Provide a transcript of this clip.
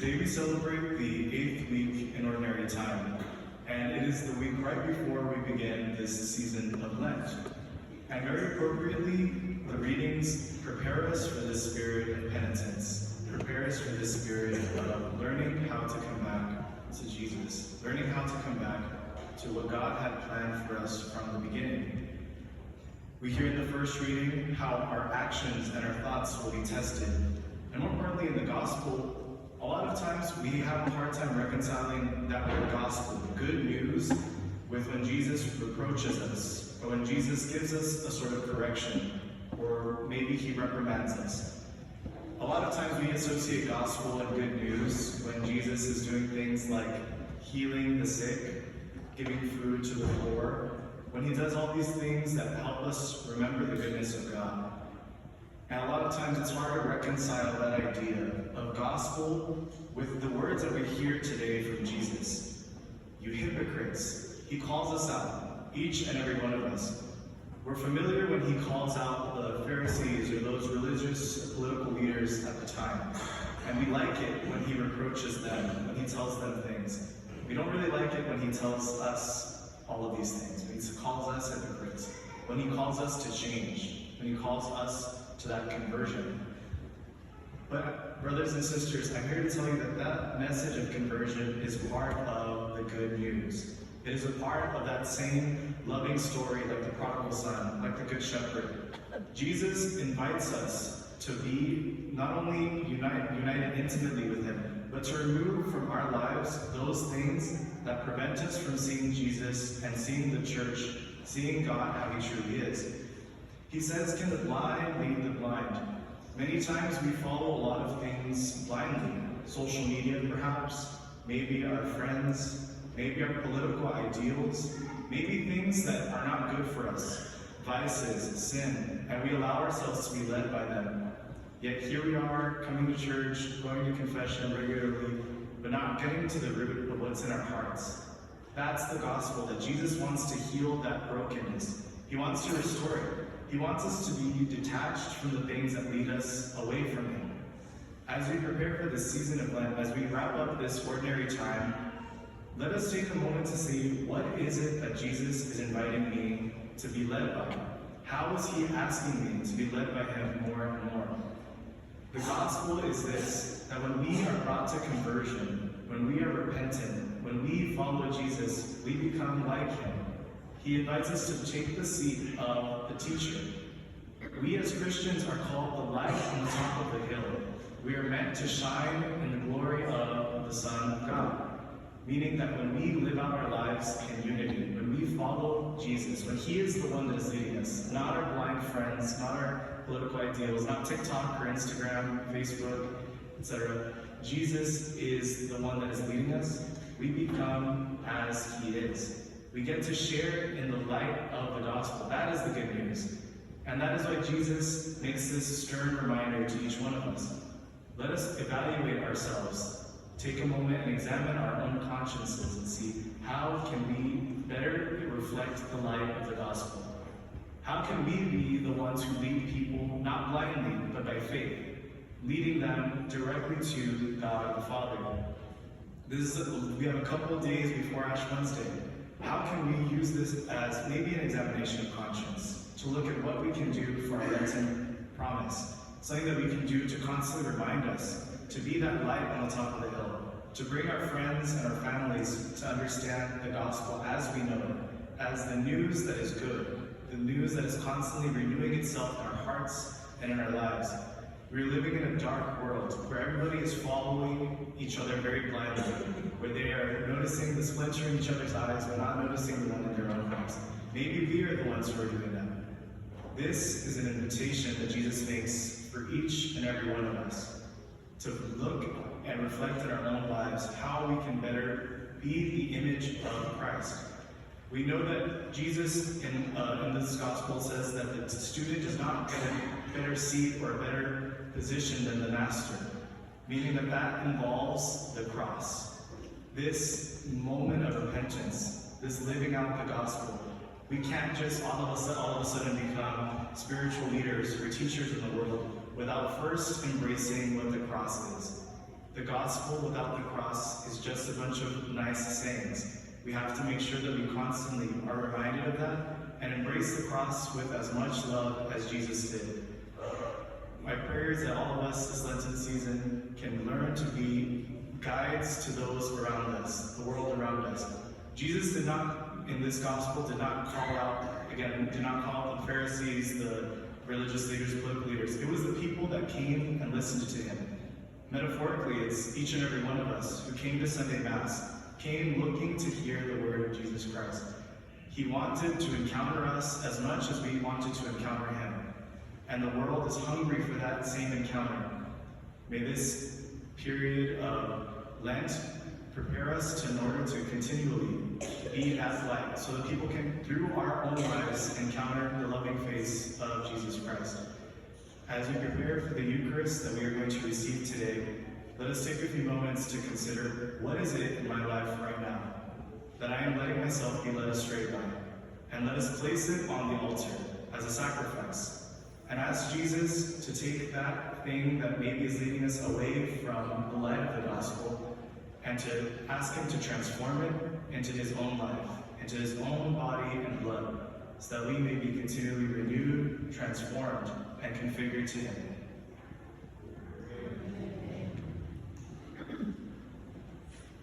Today we celebrate the 8th week in Ordinary Time, and it is the week right before we begin this season of Lent. And very appropriately, the readings prepare us for the spirit of penitence, prepare us for the spirit of learning how to come back to Jesus, learning how to come back to what God had planned for us from the beginning. We hear in the first reading how our actions and our thoughts will be tested. And more importantly, in the gospel, a lot of times we have a hard time reconciling that word gospel, the good news, with when Jesus reproaches us, or when Jesus gives us a sort of correction, or maybe he reprimands us. A lot of times we associate gospel and good news when Jesus is doing things like healing the sick, giving food to the poor, when he does all these things that help us remember the goodness of God. And a lot of times it's hard to reconcile that idea of gospel with the words that we hear today from Jesus. You hypocrites. He calls us out, each and every one of us. We're familiar when he calls out the Pharisees or those religious political leaders at the time. And we like it when he reproaches them, when he tells them things. We don't really like it when he tells us all of these things, when he calls us hypocrites, when he calls us to change, when he calls us to that conversion. But brothers and sisters, I'm here to tell you that that message of conversion is part of the good news. It is a part of that same loving story like the prodigal son, like the good shepherd. Jesus invites us to be not only united intimately with him, but to remove from our lives those things that prevent us from seeing Jesus and seeing the church, seeing God how he truly is. He says, can the blind lead the blind? Many times we follow a lot of things blindly. Social media, perhaps, maybe our friends, maybe our political ideals, maybe things that are not good for us, vices, sin, and we allow ourselves to be led by them. Yet here we are, coming to church, going to confession regularly, but not getting to the root of what's in our hearts. That's the gospel, that Jesus wants to heal that brokenness. He wants to restore it. He wants us to be detached from the things that lead us away from him. As we prepare for this season of Lent, as we wrap up this ordinary time, let us take a moment to see, what is it that Jesus is inviting me to be led by? How is he asking me to be led by him more and more? The gospel is this, that when we are brought to conversion, when we are repentant, when we follow Jesus, we become like him. He invites us to take the seat of the teacher. We as Christians are called the light on the top of the hill. We are meant to shine in the glory of the Son of God. Meaning that when we live out our lives in unity, when we follow Jesus, when he is the one that is leading us, not our blind friends, not our political ideals, not TikTok or Instagram, Facebook, etc. Jesus is the one that is leading us. We become as he is. We get to share in the light of the gospel. That is the good news. And that is why Jesus makes this stern reminder to each one of us. Let us evaluate ourselves. Take a moment and examine our own consciences and see, how can we better reflect the light of the gospel? How can we be the ones who lead people, not blindly, but by faith, leading them directly to God the Father? We have a couple of days before Ash Wednesday. How can we use this as maybe an examination of conscience, to look at what we can do for our Lenten promise, something that we can do to constantly remind us to be that light on the top of the hill, to bring our friends and our families to understand the gospel as we know it, as the news that is good, the news that is constantly renewing itself in our hearts and in our lives. We're living in a dark world where everybody is following each other very blindly, where they are noticing the splinter in each other's eyes but not noticing the one in their own eyes. Maybe we are the ones who are doing that. This is an invitation that Jesus makes for each and every one of us to look and reflect in our own lives how we can better be the image of Christ. We know that Jesus in this gospel says that the student does not get a better seat or a better position than the master, meaning that that involves the cross. This moment of repentance, this living out the gospel. We can't just all of a sudden become spiritual leaders or teachers in the world without first embracing what the cross is. The gospel without the cross is just a bunch of nice sayings. We have to make sure that we constantly are reminded of that and embrace the cross with as much love as Jesus did. My prayer is that all of us this Lenten season can learn to be guides to those around us, the world around us. Jesus did not, in this gospel, did not call out the Pharisees, the religious leaders, political leaders. It was the people that came and listened to him. Metaphorically, it's each and every one of us who came to Sunday Mass, came looking to hear the word of Jesus Christ. He wanted to encounter us as much as we wanted to encounter him. And the world is hungry for that same encounter. May this period of Lent prepare us in order to continually be as light, so that people can, through our own lives, encounter the loving face of Jesus Christ. As we prepare for the Eucharist that we are going to receive today, let us take a few moments to consider, what is it in my life right now that I am letting myself be led astray by? And let us place it on the altar as a sacrifice, and ask Jesus to take that thing that maybe is leading us away from the light of the gospel, and to ask him to transform it into his own life, into his own body and blood, so that we may be continually renewed, transformed, and configured to him.